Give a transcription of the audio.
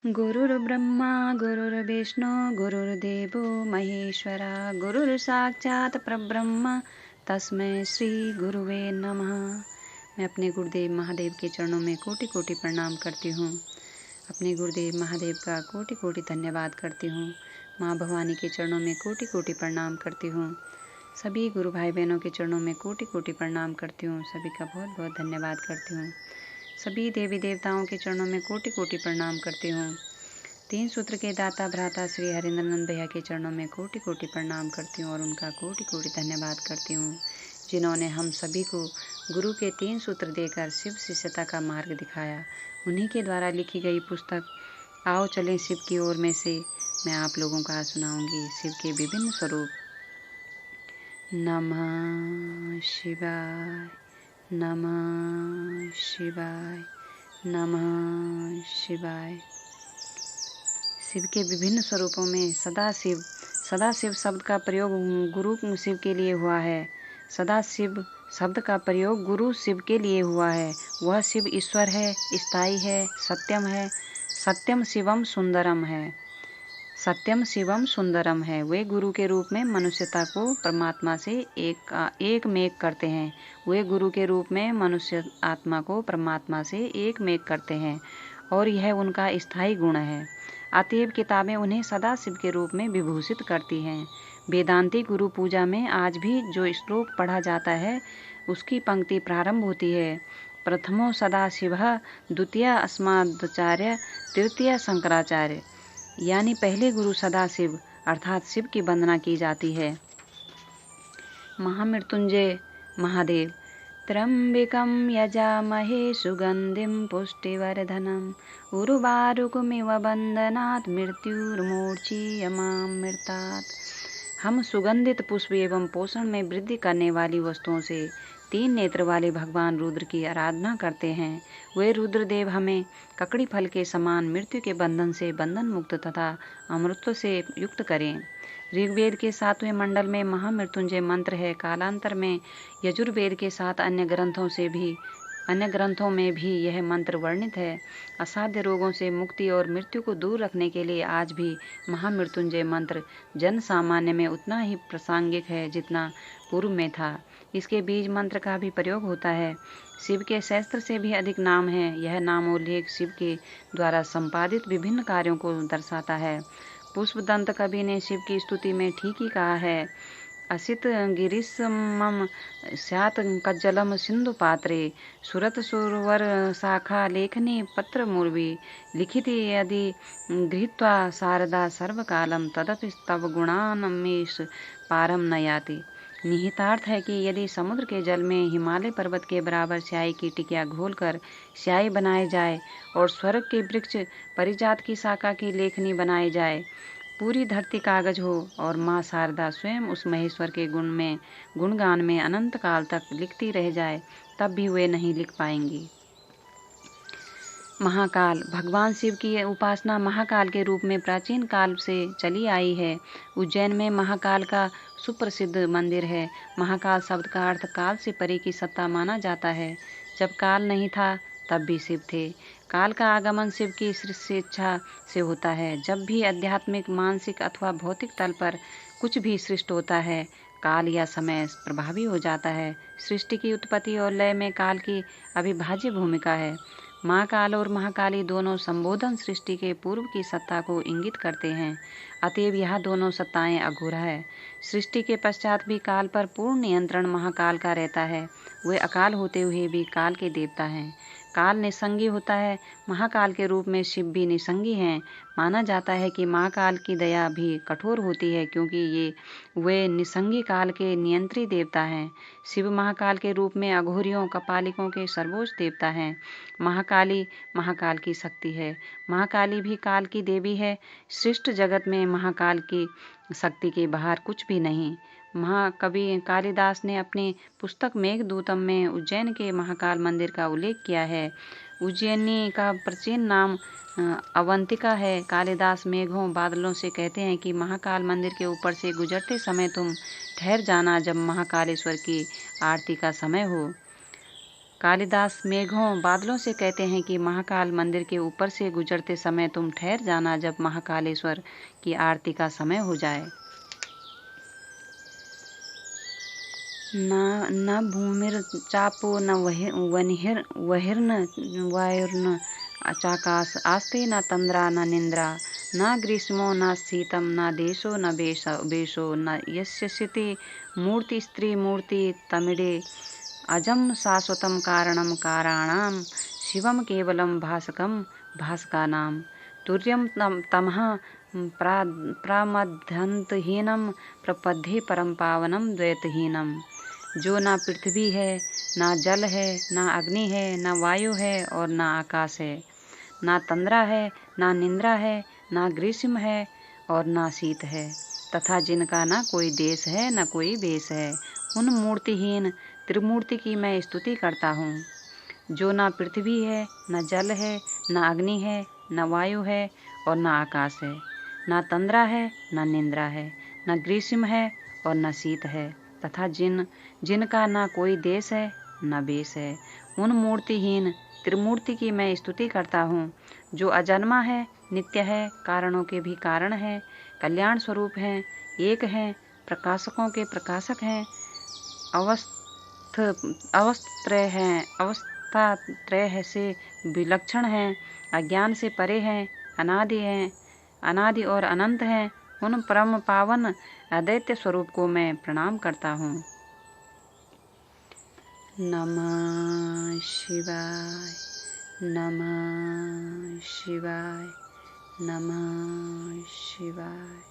गुरुर्ब्रह्मा गुरुर्विष्णु गुरुर्देवो महेश्वरा गुरुर्साक्षात् परब्रह्म तस्मै श्री गुरुवे नमः। मैं अपने गुरुदेव महादेव के चरणों में कोटि कोटि प्रणाम करती हूँ। अपने गुरुदेव महादेव का कोटि कोटि धन्यवाद करती हूँ। माँ भवानी के चरणों में कोटि कोटि प्रणाम करती हूँ। सभी गुरु भाई बहनों के चरणों में कोटि कोटि प्रणाम करती हूँ। सभी का बहुत बहुत धन्यवाद करती हूँ। सभी देवी देवताओं के चरणों में कोटि कोटि प्रणाम करती हूँ। तीन सूत्र के दाता भ्राता श्री हरिंद्रनंद भैया के चरणों में कोटि कोटि प्रणाम करती हूँ और उनका कोटि कोटि धन्यवाद करती हूँ, जिन्होंने हम सभी को गुरु के तीन सूत्र देकर शिव शिष्यता का मार्ग दिखाया। उन्हीं के द्वारा लिखी गई पुस्तक आओ चलें शिव की ओर में से मैं आप लोगों का सुनाऊंगी शिव के विभिन्न स्वरूप। नमः शिवाय, नमः शिवाय, नमः शिवाय। शिव के विभिन्न स्वरूपों में सदाशिव शब्द का प्रयोग गुरु शिव के लिए हुआ है। सदाशिव शब्द का प्रयोग गुरु शिव के लिए हुआ है। वह शिव ईश्वर है, स्थायी है, सत्यम शिवम सुंदरम है। सत्यम शिवम सुंदरम है। वे गुरु के रूप में मनुष्यता को परमात्मा से एक मेक करते हैं। वे गुरु के रूप में मनुष्य आत्मा को परमात्मा से एक मेक करते हैं और यह उनका स्थायी गुण है। अतएव किताबें उन्हें सदा शिव के रूप में विभूषित करती हैं। वेदांती गुरु पूजा में आज भी जो श्लोक पढ़ा जाता है उसकी पंक्ति प्रारंभ होती है, प्रथमो सदा शिवः, द्वितीय अस्मदाचार्य, तृतीय शंकराचार्य। यानी पहले गुरु सदा शिव अर्थात शिव की वंदना की जाती है। महामृत्युंजय महादेव। त्र्यंबकं यजामहे सुगंधिं पुष्टिवर्धनम् उर्वारुकमिव बंधनात् मृत्युर्मोक्षीयमामृतात्। हम सुगंधित पुष्प एवं पोषण में वृद्धि करने वाली वस्तुओं से तीन नेत्र वाले भगवान रुद्र की आराधना करते हैं। वे रुद्रदेव हमें ककड़ी फल के समान मृत्यु के बंधन से बंधन मुक्त तथा अमृतत्व से युक्त करें। ऋग्वेद के 7वें मंडल में महामृत्युंजय मंत्र है। कालांतर में यजुर्वेद के साथ अन्य ग्रंथों में भी यह मंत्र वर्णित है। असाध्य रोगों से मुक्ति और मृत्यु को दूर रखने के लिए आज भी महामृत्युंजय मंत्र जन सामान्य में उतना ही प्रासंगिक है जितना पूर्व में था। इसके बीज मंत्र का भी प्रयोग होता है। शिव के सहस्त्र से भी अधिक नाम है। यह नामोल्लेख शिव के द्वारा संपादित विभिन्न कार्यों को दर्शाता है। पुष्पदंत कवि ने शिव की स्तुति में ठीक ही कहा है, असित गिरीशमं स्यात् कज्जलम सिंधु पात्रे, सुरत सुरवर शाखा लेखनी पत्र मूर्वी, लिखिति यदि गृहीत्वा शारदा सर्वकालम तदपि तव गुणानमेष पारम न याति। निहितार्थ है कि यदि समुद्र के जल में हिमालय पर्वत के बराबर स्याही की टिकिया घोलकर स्याही बनाई जाए और स्वर्ग के वृक्ष परिजात की शाखा की लेखनी बनाई जाए, पूरी धरती कागज हो और माँ शारदा स्वयं उस महेश्वर के गुणगान में अनंत काल तक लिखती रह जाए, तब भी वे नहीं लिख पाएंगी। महाकाल। भगवान शिव की उपासना महाकाल के रूप में प्राचीन काल से चली आई है। उज्जैन में महाकाल का सुप्रसिद्ध मंदिर है। महाकाल शब्द का अर्थ काल से परे की सत्ता माना जाता है। जब काल नहीं था तब भी शिव थे। काल का आगमन शिव की सृष्टि इच्छा से होता है। जब भी आध्यात्मिक, मानसिक अथवा भौतिक तल पर कुछ भी सृष्ट होता है, काल या समय प्रभावी हो जाता है। सृष्टि की उत्पत्ति और लय में काल की अविभाज्य भूमिका है। माँ काल और महाकाली दोनों संबोधन सृष्टि के पूर्व की सत्ता को इंगित करते हैं। अतएव यह दोनों सत्ताएं अघोरा है। सृष्टि के पश्चात भी काल पर पूर्ण नियंत्रण महाकाल का रहता है। वे अकाल होते हुए भी काल के देवता हैं। काल निसंगी होता है। महाकाल के रूप में शिव भी निसंगी हैं। माना जाता है कि महाकाल की दया भी कठोर होती है, क्योंकि वे निसंगी काल के नियंत्री देवता हैं। शिव महाकाल के रूप में अघोरियों, कपालिकों के सर्वोच्च देवता हैं। महाकाली महाकाल की शक्ति है। महाकाली भी काल की देवी है। सृष्ट जगत में महाकाल की शक्ति के बाहर कुछ भी नहीं। महाकवि कालिदास ने अपनी पुस्तक मेघदूतम में उज्जैन के महाकाल मंदिर का उल्लेख किया है। उज्जैनी का प्राचीन नाम अवंतिका है। कालिदास मेघों, बादलों से कहते हैं कि महाकाल मंदिर के ऊपर से गुजरते समय तुम ठहर जाना जब महाकालेश्वर की आरती का समय हो। कालिदास मेघों बादलों से कहते हैं कि महाकाल मंदिर के ऊपर से गुजरते समय तुम ठहर जाना जब महाकालेश्वर की आरती का समय हो जाए। न भूमिर्चापो न वहिर्न वायुर्न चाकाश आस्ते न तंद्रा न निंद्रा न ग्रीष्मो न शीतम न देशो न बेशो न यस्यसिते मूर्ति स्त्री मूर्ति तमिडे अजम शाश्वतम कारणम काराणाम शिवम केवलम भासकम भास्कानाम तुर्यम तमः प्रमध्यंतहीनम प्रपद्धे परम पावनम द्वैतहीनम। जो ना पृथ्वी है, ना जल है, ना अग्नि है, ना वायु है और ना आकाश है, ना तंद्रा है, ना निंद्रा है, ना ग्रीष्म है और ना शीत है, तथा जिनका ना कोई देश है ना कोई वेश है, उन मूर्तिहीन त्रिमूर्ति की मैं स्तुति करता हूँ। जो ना पृथ्वी है, न जल है, न अग्नि है, न वायु है और न आकाश है, न तंद्रा है, न निंद्रा है, न ग्रीष्म है और न शीत है, तथा जिनका ना कोई देश है न वेश है, उन मूर्तिहीन त्रिमूर्ति की मैं स्तुति करता हूँ। जो अजन्मा है, नित्य है, कारणों के भी कारण है, कल्याण स्वरूप हैं, एक हैं, प्रकाशकों के प्रकाशक हैं, अवस्थात्रय से विलक्षण हैं, अज्ञान से परे हैं, अनादि और अनंत हैं, उन परम पावन अद्वैत स्वरूप को मैं प्रणाम करता हूँ। नमः शिवाय, नमः शिवाय, नमः शिवाय।